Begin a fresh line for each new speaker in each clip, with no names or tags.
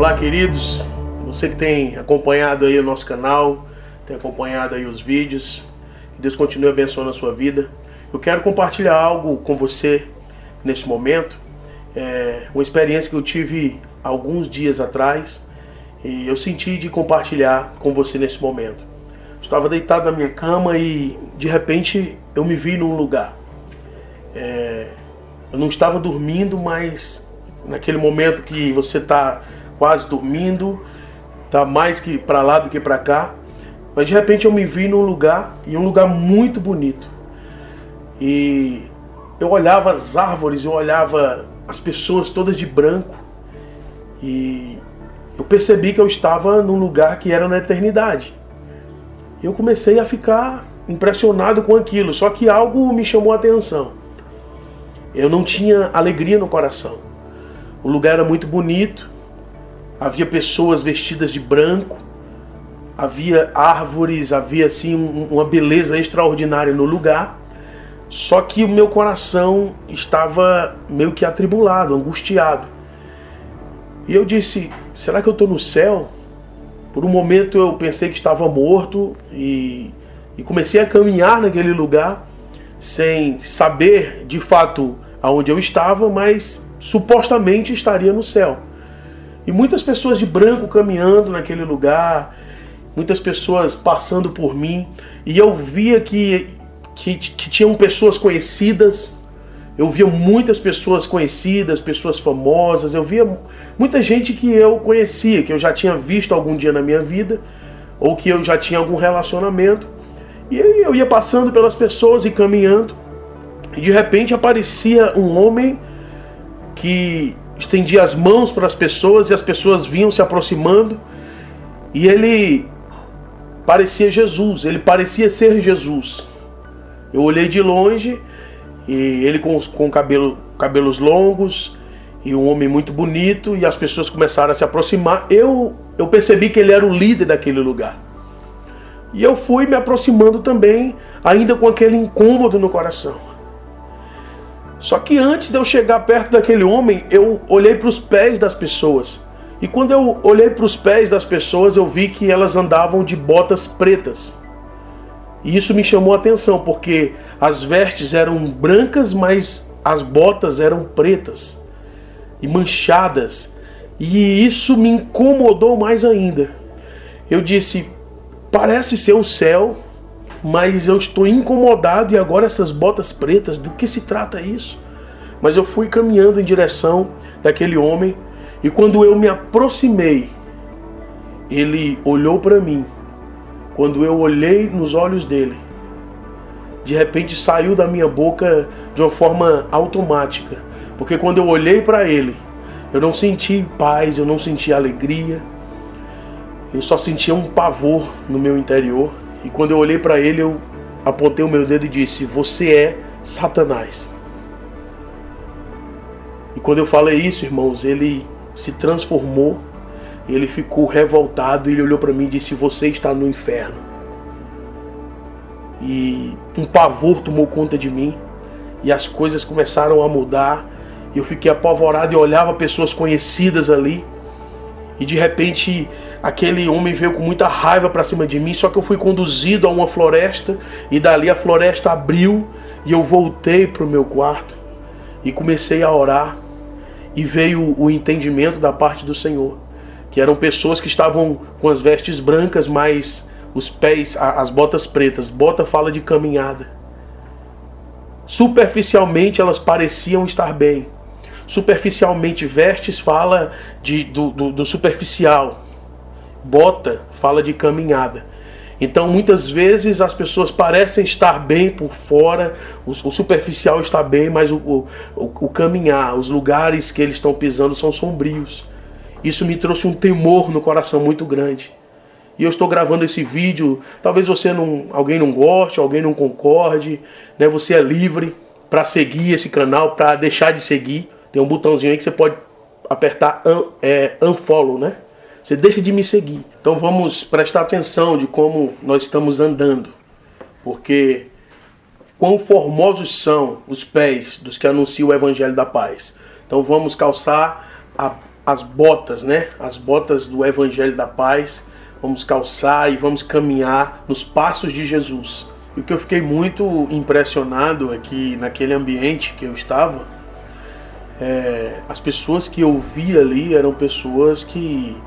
Olá, queridos, você que tem acompanhado aí o nosso canal, tem acompanhado aí os vídeos, que Deus continue abençoando a sua vida. Eu quero compartilhar algo com você neste momento, uma experiência que eu tive alguns dias atrás e eu senti de compartilhar com você nesse momento. Estava deitado na minha cama e de repente eu me vi num lugar. Eu não estava dormindo, mas naquele momento que você está quase dormindo, está mais que para lá do que para cá, mas de repente eu me vi num lugar, e um lugar muito bonito. E eu olhava as árvores, eu olhava as pessoas todas de branco, e eu percebi que eu estava num lugar que era na eternidade. Eu comecei a ficar impressionado com aquilo, só que algo me chamou a atenção. Eu não tinha alegria no coração. O lugar era muito bonito, havia pessoas vestidas de branco, havia árvores, havia assim uma beleza extraordinária no lugar. Só que o meu coração estava meio que atribulado, angustiado. E eu disse, será que eu estou no céu? Por um momento eu pensei que estava morto e comecei a caminhar naquele lugar sem saber de fato aonde eu estava, mas supostamente estaria no céu. E muitas pessoas de branco caminhando naquele lugar, muitas pessoas passando por mim, e eu via que tinham pessoas conhecidas, eu via muitas pessoas conhecidas, pessoas famosas, eu via muita gente que eu conhecia, que eu já tinha visto algum dia na minha vida, ou que eu já tinha algum relacionamento, e eu ia passando pelas pessoas e caminhando, e de repente aparecia um homem que estendia as mãos para as pessoas e as pessoas vinham se aproximando, e ele parecia Jesus, ele parecia ser Jesus. Eu olhei de longe e ele com cabelos longos e um homem muito bonito, e as pessoas começaram a se aproximar. Eu percebi que ele era o líder daquele lugar. E eu fui me aproximando também, ainda com aquele incômodo no coração. Só que antes de eu chegar perto daquele homem, eu olhei para os pés das pessoas. E quando eu olhei para os pés das pessoas, eu vi que elas andavam de botas pretas. E isso me chamou a atenção, porque as vestes eram brancas, mas as botas eram pretas e manchadas. E isso me incomodou mais ainda. Eu disse, parece ser o céu, mas eu estou incomodado, e agora essas botas pretas, do que se trata isso? Mas eu fui caminhando em direção daquele homem, e quando eu me aproximei, ele olhou para mim. Quando eu olhei nos olhos dele, de repente saiu da minha boca de uma forma automática, porque quando eu olhei para ele, eu não senti paz, eu não senti alegria, eu só sentia um pavor no meu interior. E quando eu olhei para ele, eu apontei o meu dedo e disse, você é Satanás. E quando eu falei isso, irmãos, ele se transformou, ele ficou revoltado, ele olhou para mim e disse, você está no inferno. E um pavor tomou conta de mim, e as coisas começaram a mudar, e eu fiquei apavorado e olhava pessoas conhecidas ali, e de repente aquele homem veio com muita raiva para cima de mim, só que eu fui conduzido a uma floresta, e dali a floresta abriu, e eu voltei para o meu quarto, e comecei a orar, e veio o entendimento da parte do Senhor, que eram pessoas que estavam com as vestes brancas, mas os pés, as botas pretas. Bota fala de caminhada. Superficialmente elas pareciam estar bem. Superficialmente, vestes fala do superficial. Bota fala de caminhada. Então muitas vezes as pessoas parecem estar bem por fora, o superficial está bem, mas o caminhar, os lugares que eles estão pisando são sombrios. Isso me trouxe um temor no coração muito grande. E eu estou gravando esse vídeo, talvez alguém não goste, alguém não concorde, né? Você é livre para seguir esse canal, para deixar de seguir. Tem um botãozinho aí que você pode apertar unfollow, né? Você deixa de me seguir. Então vamos prestar atenção de como nós estamos andando. Porque quão formosos são os pés dos que anunciam o Evangelho da Paz. Então vamos calçar a as botas, né? As botas do Evangelho da Paz. Vamos calçar e vamos caminhar nos passos de Jesus. E o que eu fiquei muito impressionado é que naquele ambiente que eu estava, as pessoas que eu via ali eram pessoas que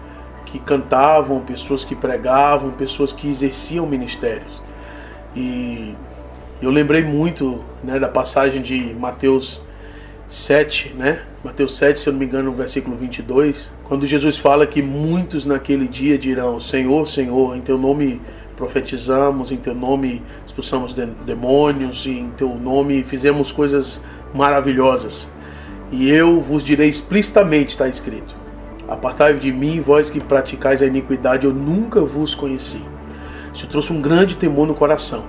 cantavam, pessoas que pregavam, pessoas que exerciam ministérios. E eu lembrei muito, né, da passagem de Mateus 7, né? Mateus 7, se eu não me engano, no versículo 22, quando Jesus fala que muitos naquele dia dirão: Senhor, Senhor, em teu nome profetizamos, em teu nome expulsamos demônios, e em teu nome fizemos coisas maravilhosas. E eu vos direi explicitamente, está escrito: apartai-vos de mim, vós que praticais a iniquidade, eu nunca vos conheci. Isso trouxe um grande temor no coração,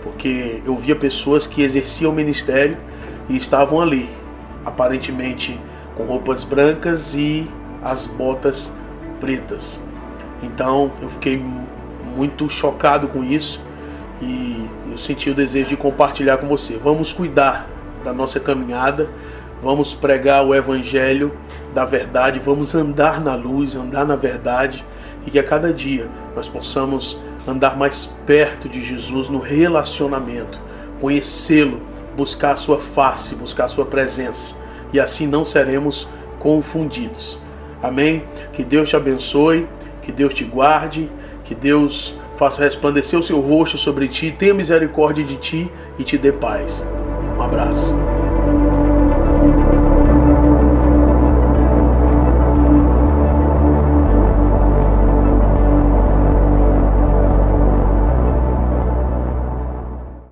porque eu via pessoas que exerciam o ministério e estavam ali, aparentemente com roupas brancas e as botas pretas. Então eu fiquei muito chocado com isso e eu senti o desejo de compartilhar com você. Vamos cuidar da nossa caminhada, vamos pregar o Evangelho da verdade, vamos andar na luz, andar na verdade, e que a cada dia nós possamos andar mais perto de Jesus no relacionamento, conhecê-lo, buscar a sua face, buscar a sua presença, e assim não seremos confundidos. Amém? Que Deus te abençoe, que Deus te guarde, que Deus faça resplandecer o seu rosto sobre ti, tenha misericórdia de ti e te dê paz. Um abraço.